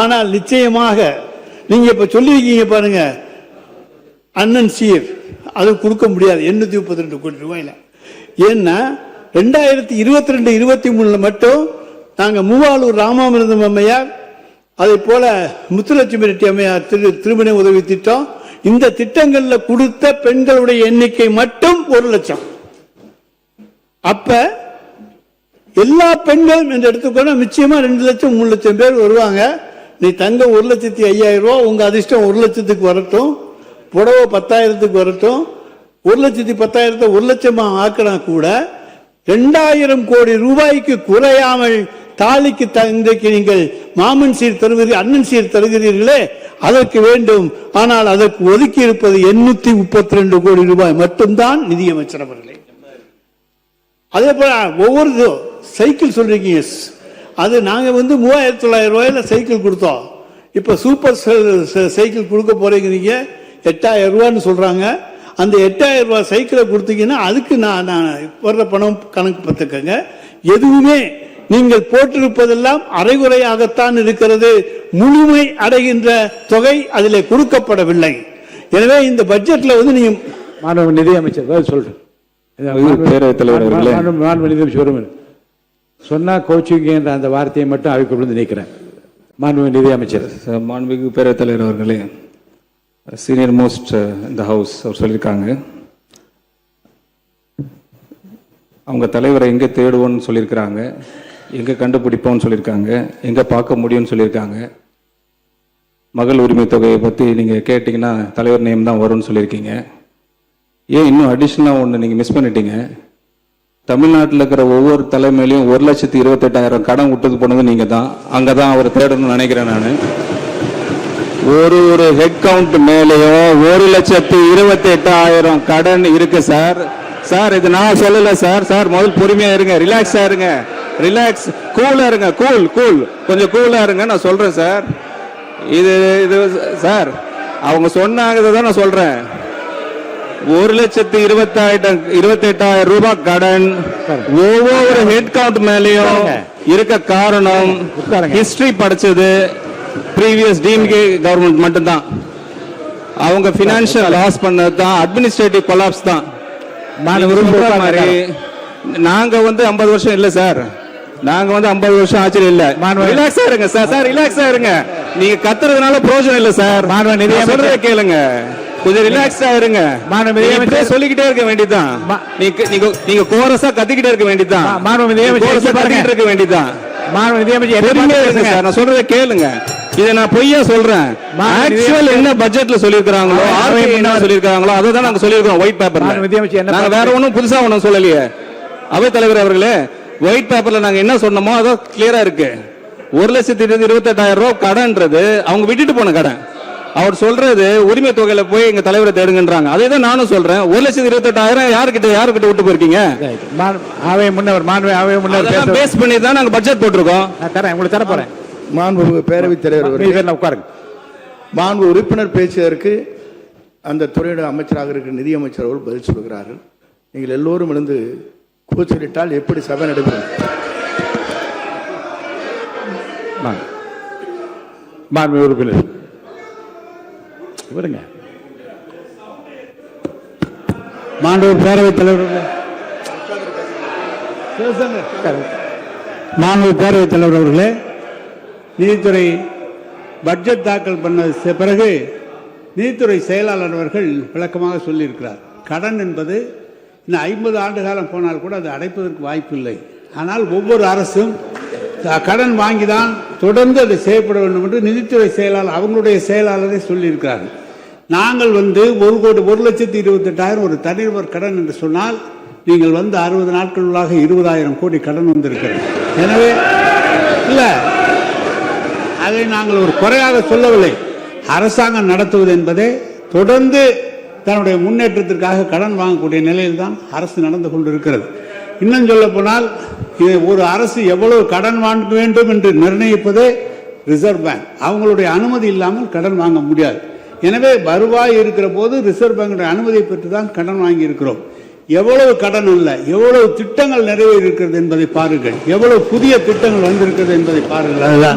ஆனால் நிச்சயமாக நீங்க இப்ப சொல்லியிருக்கீங்க பாருங்க, அண்ணன் சீர் அது கொடுக்க முடியாது 832 கோடி ரூபாயில. ஏன்னா 2022-23 மட்டும் நாங்க மூவாலூர் ராமாமிர்தம் அம்மையார், அதே போல முத்துலட்சுமி ரெட்டி அம்மையார் திருமண உதவி திட்டம், இந்த திட்டங்கள்ல கொடுத்த பெண்களுடைய எண்ணிக்கை மட்டும் 1 லட்சம். அப்ப எல்லா பெண்களும் என்று எடுத்துக்கொண்டா நிச்சயமா 2 லட்சம் 3 லட்சம் பேர் வருவாங்க. நீ தங்க 1,05,000 ரூபாய், உங்க அதிர்ஷ்டம் 1 லட்சத்துக்கு வரட்டும், புடவை 10,000க்கு வரட்டும், 1,10,000 1 லட்சமா ஆக்கினா கூட 2,000 கோடி ரூபாய்க்கு குறையாமல் தாலிக்கு தந்தைக்கு நீங்கள் மாமன் சீர் தருவீர்கள், அண்ணன் சீர் தருகிறீர்களே, அதற்கு வேண்டும். ஆனால் அதற்கு ஒதுக்கி இருப்பது 832 கோடி ரூபாய் மட்டும்தான் நிதியமைச்சர் அவர்களே. அதே போல ஒவ்வொரு சைக்கிள் சொல்றீங்க, அது நாங்க 3,900 ரூபாயில சைக்கிள் கொடுத்தோம். இப்ப சூப்பர் சைக்கிள் கொடுக்க போறீங்க 8,000 ரூபான்னு சொல்றாங்க. அந்த 8,000 ரூபாய் சைக்கிளை கொடுத்தீங்கன்னா அதுக்கு நான் வர்ற பணம் கணக்கு பார்த்துக்கங்க. எதுவுமே நீங்கள் போட்டிருப்பதெல்லாம் அரைகுறையாகத்தான் இருக்கிறது, முழுமை அடைகின்ற தொகை அதிலே கொடுக்கப்படவில்லை. எனவே இந்த பட்ஜெட்ல நீங்க மாண்பு நிதியமைச்சர் சொல்றேன், சொன்னா கோச்சிங் என்ற அந்த வார்த்தையை மட்டும் அவைக்குள்ள நீக்கிறேன். மாண்பு நிதியமைச்சர். மாண்புமிகு பேரவைத் தலைவர் அவர்களே, சீனியர் மோஸ்ட் இந்த ஹவுஸ் அவர் சொல்லியிருக்காங்க, அவங்க தலைவரை எங்கே தேடுவோன்னு சொல்லியிருக்கிறாங்க, எங்கே கண்டுபிடிப்போம்னு சொல்லியிருக்காங்க, எங்கே பார்க்க முடியும்னு சொல்லியிருக்காங்க. மகள் உரிமை தொகையை பற்றி நீங்கள் கேட்டிங்கன்னா தலைவர் நேம் தான் வரும்னு சொல்லியிருக்கீங்க. ஏன் இன்னும் அடிஷ்னலாக ஒன்று நீங்கள் மிஸ் பண்ணிட்டீங்க. தமிழ்நாட்டில் இருக்கிற ஒவ்வொரு தலைமையிலையும் 1,28,000 கடன் விட்டது போனது நீங்கள் தான். அங்கே தான் அவர் தேடணும்னு நினைக்கிறேன் நான். ஒரு ஹெட் கவுண்ட் மேலேயும் 1,28,000 கடன் இருக்கு சார். சார் இது நான் சொல்லல சார். சார் முதல் பொறுமையா இருங்க, ரிலாக்ஸா இருங்க, ரிலாக்ஸ், கூலா இருங்க, கூல் கொஞ்சம் கூலா இருங்க. நான் சொல்றேன் சார், இது சார் அவங்க சொன்னாங்க தான் நான் சொல்றேன். 1,28,000 ரூபாய் கடன் ஒவ்வொரு ஹெட் கவுண்ட் மேலேயும் இருக்க காரணம் ஹிஸ்டரி படிச்சது previous DMK கவர்மெண்ட் மட்டும்தான். அவங்க பினான்சியல் லாஸ் பண்ணது தான், அட்மினிஸ்ட்ரேட்டிவ் கொலாப்ஸ் தான். நாங்க 50 வருஷம் இல்ல சார், நாங்க 50 வருஷம் ஆச்சு இல்ல. ரிலாக்ஸா இருங்க சார். சார் ரிலாக்ஸா இருங்க, நீங்க கத்துறதுனால பிரயோஜனம் இல்ல சார். சொல்றத கேளுங்க, கொஞ்சம் ரிலாக்ஸா இருங்க. சொல்லிக்கிட்டே இருக்க வேண்டியதுதான், நீங்க கோரஸா கத்திக்கிட்டே இருக்க வேண்டியதுதான், இருக்க வேண்டியதுதான். நான் சொல்றத கேளுங்க, இதை நான் பொய்யா சொல்றேன். ஆக்சுவல் என்ன பட்ஜெட்ல சொல்லிருக்காங்களோ, என்ன சொல்லிருக்காங்களோ அதை தான் நாங்க சொல்லிருக்கோம் ஒயிட் பேப்பர்ல. நாங்க வேற ஒண்ணும் புதுசா ஒண்ணும் சொல்லலையே. அவைத் தலைவர் அவர்களே, ஒயிட் பேப்பர்ல நாங்க என்ன சொன்னோமோ அதான் கிளியரா இருக்கு. 1,28,000 ரூபாய் கடன்ன்றது அவங்க விட்டுட்டு போன கடன். அவர் சொல்றது உரிமை தொகையில போய் எங்க தலைவரை தேடுங்கன்றாங்க. அதே தான் நானும் சொல்றேன். 1,28,000 யாருக்கிட்ட விட்டு போயிருக்கீங்க? பேஸ் பண்ணி தான் நாங்க பட்ஜெட் போட்டிருக்கோம். உங்களுக்கு தர போறேன். மாண்பு பேரவைத் தலைவர் உட்காருங்க. மாண்பு உறுப்பினர் பேசியதற்கு அந்த துறையோட அமைச்சராக இருக்கிற நிதியமைச்சர் அவர்கள் பதில் சொல்கிறார்கள். நீங்கள் எல்லோரும் எழுந்து கூச்சலிட்டால் எப்படி சபை நடைபெறும்? மாண்பு உறுப்பினர் வருங்க. மாண்பு பேரவைத் தலைவர், மாண்பு பேரவைத் தலைவர் அவர்களே, நீதித்துறை பட்ஜெட் தாக்கல் பண்ண பிறகு நீதித்துறை செயலாளர் அவர்கள் விளக்கமாக சொல்லியிருக்கிறார். கடன் என்பது இன்னும் 50 ஆண்டு காலம் போனால் கூட அது அடைப்பதற்கு வாய்ப்பு இல்லை. ஆனால் ஒவ்வொரு அரசும் கடன் வாங்கிதான் தொடர்ந்து அதை செய்யப்பட வேண்டும் என்று நீதித்துறை செயலாளர் அவங்களுடைய செயலாளரை சொல்லியிருக்கிறார்கள். நாங்கள் 1,28,000 ஒரு தனிநபர் கடன் என்று சொன்னால் நீங்கள் 60 நாட்களுள்ளாக 20,000 கோடி கடன் வந்திருக்கிறது. எனவே இல்லை, அதை நாங்கள் ஒரு குறையாக சொல்லவில்லை. அரசாங்கம் நடத்துவது என்பதே தொடர்ந்து தன்னுடைய முன்னேற்றத்திற்காக கடன் வாங்கக்கூடிய நிலையில் தான் அரசு நடந்து கொண்டிருக்கிறது. இன்னும் சொல்ல போனால் ஒரு அரசு எவ்வளவு கடன் வாங்க வேண்டும் என்று நிர்ணயிப்பதே ரிசர்வ் பேங்க். அவங்களுடைய அனுமதி இல்லாமல் கடன் வாங்க முடியாது. எனவே வருவாய் இருக்கிற போது ரிசர்வ் பேங்குடைய அனுமதியை பெற்று தான் கடன் வாங்கி இருக்கிறோம். எவ்வளவு கடன் அல்ல, எவ்வளவு திட்டங்கள் நிறைவேறியிருக்கிறது என்பதை பாருங்கள், எவ்வளவு புதிய திட்டங்கள் வந்திருக்கிறது என்பதை பாருங்கள். அதுதான்